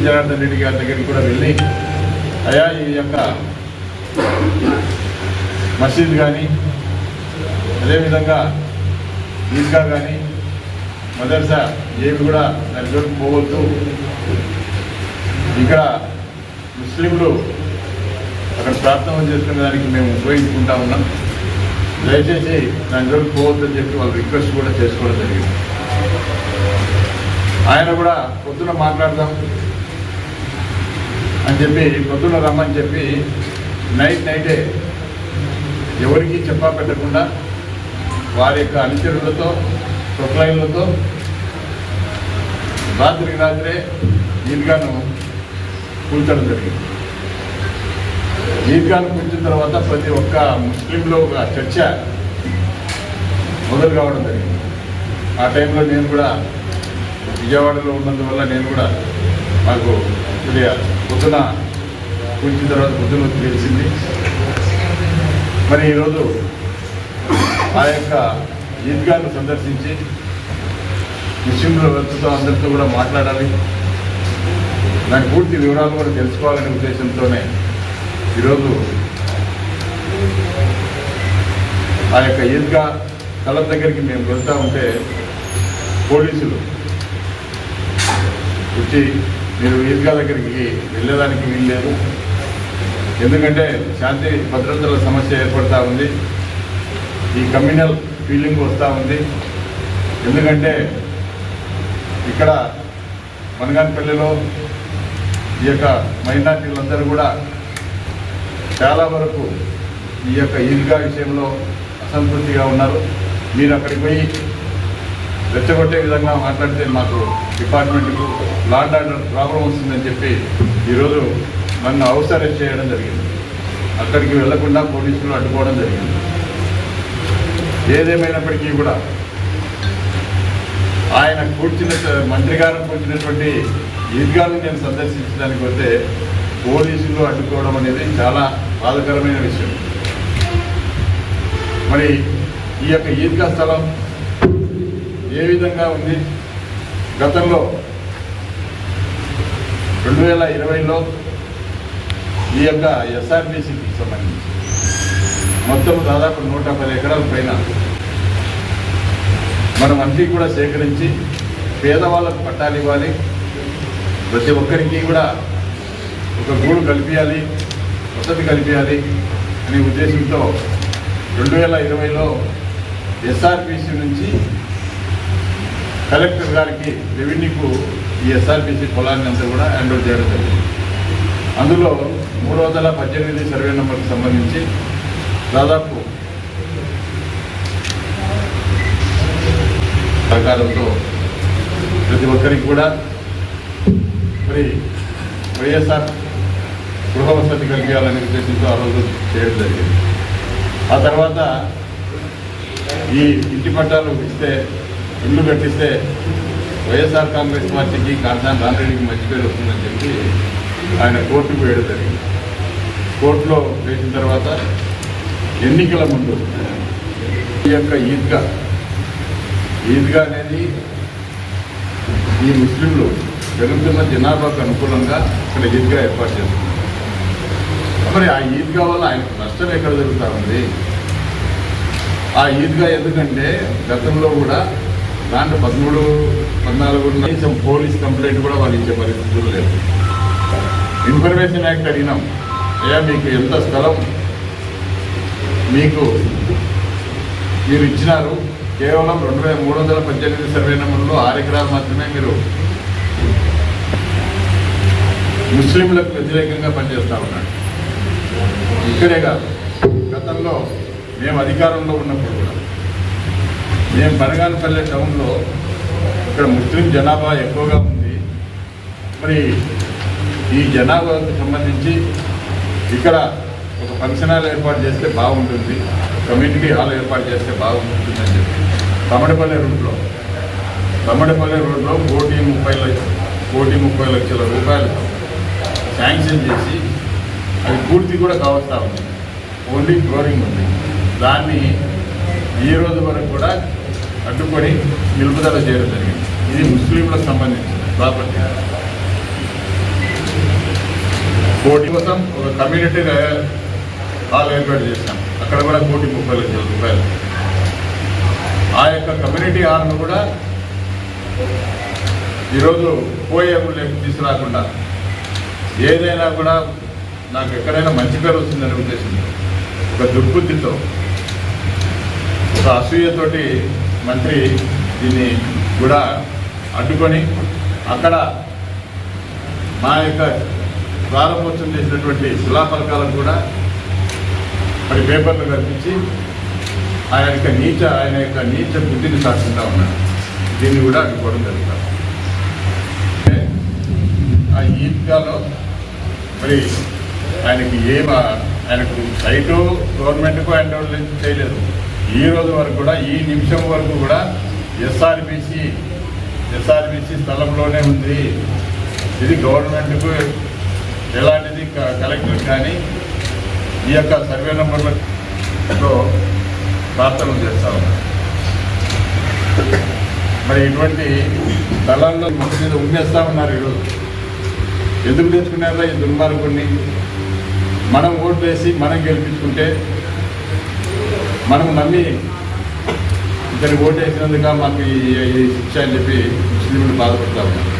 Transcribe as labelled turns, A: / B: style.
A: జనార్దన్ రెడ్డి గారి దగ్గరికి కూడా వెళ్ళి అయా ఈ యొక్క మసీద్ కానీ అదేవిధంగా ఈద్గా కానీ మదర్సా ఏవి కూడా దాని జోలికి పోవద్దు, ఇక్కడ ముస్లింలు అక్కడ ప్రార్థన చేసుకునే దానికి మేము ఉపయోగించుకుంటా ఉన్నాం, దయచేసి దాని జోలికి పోవద్దని చెప్పి వాళ్ళు రిక్వెస్ట్ కూడా చేసుకోవడం జరిగింది. ఆయన కూడా పొద్దున మాట్లాడదాం అని చెప్పి పొద్దున రమ్మని చెప్పి నైటే ఎవరికి చెప్పా పెట్టకుండా వారి యొక్క అనుచరులతో ప్రొక్లైన్లతో రాత్రికి రాత్రే ఈద్గాను కూల్చడం జరిగింది. ఈద్గాను కూల్చిన తర్వాత ప్రతి ఒక్క ముస్లింలో ఒక చర్చ మొదలు కావడం జరిగింది. ఆ టైంలో నేను కూడా విజయవాడలో ఉన్నందువల్ల నేను కూడా మాకు కొద్దిగా పొద్దున కూల్చిన తర్వాత పొద్దున తెలిసింది. మరి ఈరోజు ఆ యొక్క ఈద్గాను సందర్శించి ముస్లింల వ్యక్తితో అందరితో కూడా మాట్లాడాలి, దాని పూర్తి వివరాలు కూడా తెలుసుకోవాలనే ఉద్దేశంతోనే ఈరోజు ఆ యొక్క ఈద్గా స్థలం దగ్గరికి మేము వెళ్తూ ఉంటే పోలీసులు వచ్చి మీరు ఈద్గా దగ్గరికి వెళ్ళేదానికి వీల్లేదు, ఎందుకంటే శాంతి భద్రతల సమస్య ఏర్పడుతూ ఉంది, ఈ కమ్యూనల్ ఫీలింగ్ వస్తూ ఉంది. ఎందుకంటే ఇక్కడ మనగానపల్లిలో ఈ యొక్క మైనార్టీలందరూ కూడా చాలా వరకు ఈ యొక్క ఈద్గా విషయంలో అసంతృప్తిగా ఉన్నారు. మీరు అక్కడికి పోయి రెచ్చగొట్టే విధంగా మాట్లాడితే మాకు డిపార్ట్మెంట్కు లా అండ్ ఆర్డర్ ప్రాబ్లం వస్తుందని చెప్పి ఈరోజు నన్ను హౌస్ అరెస్ట్ చేయడం జరిగింది. అక్కడికి వెళ్లకుండా పోలీసులు అడ్డుకోవడం జరిగింది. ఏదేమైనప్పటికీ కూడా ఆయన మంత్రి గారు కూర్చున్నటువంటి ఈద్గాను నేను సందర్శించడానికి వస్తే పోలీసులు అడ్డుకోవడం అనేది చాలా బాధాకరమైన విషయం. మరి ఈ యొక్క ఈద్గా స్థలం ఏ విధంగా ఉంది? గతంలో 2020లో ఈ యొక్క ఎస్ఆర్బీసీకి సంబంధించి మొత్తం దాదాపు 110 ఎకరాల పైన మనం అన్నీ కూడా సేకరించి పేదవాళ్ళకు పట్టాలు ఇవ్వాలి, ప్రతి ఒక్కరికి కూడా ఒక గూడు కల్పించాలి, వసతి కల్పించాలి అనే ఉద్దేశంతో 2020లో ఎస్ఆర్బీసీ నుంచి కలెక్టర్ గారికి రెవెన్యూకు ఈ ఎస్ఆర్బీసీ పొలాన్ని అంతా కూడా హ్యాండ్ ఓవర్ చేయడం జరిగింది. అందులో 318 సర్వే నెంబర్కి సంబంధించి దాదాపు సహకారంతో ప్రతి ఒక్కరికి కూడా మరి వైఎస్ఆర్ గృహ వసతి కలిగించాలనే ఉద్దేశంతో ఆ రోజు చేయడం జరిగింది. ఆ తర్వాత ఈ ఇంటి పట్టాలు ఇస్తే ఇల్లు కట్టిస్తే వైఎస్ఆర్ కాంగ్రెస్ పార్టీకి కాంతాన్ రామిరెడ్డికి మంచి పేరు వస్తుందని చెప్పి ఆయన కోర్టుకు వేయడం జరిగింది. కోర్టులో వేసిన తర్వాత ఎన్నికల ముందు ఈ యొక్క ఈద్గా అనేది ఈ ముస్లింలు పెరుగుతున్న జనాభాకు అనుకూలంగా ఇక్కడ ఈద్గా ఏర్పాటు చేస్తున్నారు. మరి ఆ ఈద్గా వల్ల ఆయనకు నష్టం ఎక్కడ జరుగుతూ ఉంది? ఆ ఈద్గా ఎందుకంటే గతంలో కూడా దాంట్లో 13-14 పోలీస్ కంప్లైంట్ కూడా వాళ్ళు ఇచ్చే పరిస్థితులు లేదు. ఇన్ఫర్మేషన్ యాక్ట్ అడిగినాం, అయ్యా మీకు ఎంత స్థలం మీరు ఇచ్చినారు, కేవలం 318 సర్వే నెంబర్లో 6 ఎకరాలు మాత్రమే మీరు ముస్లింలకు వ్యతిరేకంగా పనిచేస్తూ ఉన్నాడు. ఇక్కడే కాదు, గతంలో మేము అధికారంలో ఉన్నప్పుడు కూడా మేము బనగానపల్లె టౌన్లో ఇక్కడ ముస్లిం జనాభా ఎక్కువగా ఉంది. మరి ఈ జనాభాకు సంబంధించి ఇక్కడ ఒక ఫంక్షన్ హాల్ ఏర్పాటు చేస్తే బాగుంటుంది, కమ్యూనిటీ హాల్ ఏర్పాటు చేస్తే బాగుంటుంది అని చెప్పి తమ్మడపల్లి రోడ్లో 1,30 లక్షల రూపాయలు శాంక్షన్ చేసి అది పూర్తి కూడా కావస్తా ఉంది, ఓన్లీ ఫ్లోరింగ్ ఉంది. దాన్ని ఈ రోజు వరకు కూడా అడ్డుకొని నిలుపుదల చేయడం జరిగింది. ఇది ముస్లింలకు సంబంధించిన ప్రాపర్టీ. కోటి కోసం ఒక కమ్యూనిటీ హాల్ ఏర్పాటు చేశాం. అక్కడ కూడా 1,30,00,000 రూపాయలు. ఆ యొక్క కమ్యూనిటీ హాల్ను కూడా ఈరోజు పోయేకు తీసుకురాకుండా ఏదైనా కూడా నాకు ఎక్కడైనా మంచి పేరు వస్తుందనే ఉద్దేశంతో, ఒక దుర్బుద్ధితో, ఒక అసూయతోటి మంత్రి దీన్ని కూడా అడ్డుకొని అక్కడ మా యొక్క ప్రారంభోత్సవం చేసినటువంటి శిలాఫలకాలను కూడా మరి పేపర్లు కల్పించి ఆయన యొక్క నీచ బుద్ధిని సాక్షిస్తూ ఉన్నాడు. దీన్ని కూడా అడ్డుకోవడం జరుగుతుంది. ఆ ఈద్గాలో మరి ఆయనకు సైటు గవర్నమెంట్కు హ్యాండ్ ఓవర్ చేయలేదు. ఈ రోజు వరకు కూడా, ఈ నిమిషం వరకు కూడా ఎస్ఆర్బిసి స్థలంలోనే ఉంది. ఇది గవర్నమెంట్కు ఎలాంటిది కలెక్టర్ కానీ ఈ యొక్క సర్వే నెంబర్లతో ప్రార్థనలు చేస్తూ ఉన్నారు. మరి ఇటువంటి స్థలాల్లో మొదటి మీద ఉమ్మేస్తూ ఉన్నారు. ఈరోజు ఎందుకు తెచ్చుకున్నారో ఈ దుర్మార్గుడిని మనం ఓటు వేసి మనం గెలిపించుకుంటే, మనం నమ్మి ఇతని ఓటు వేసినందుక మాకు ఈ శిక్ష అని చెప్పి ముస్లింలు బాధపడతా ఉన్నారు.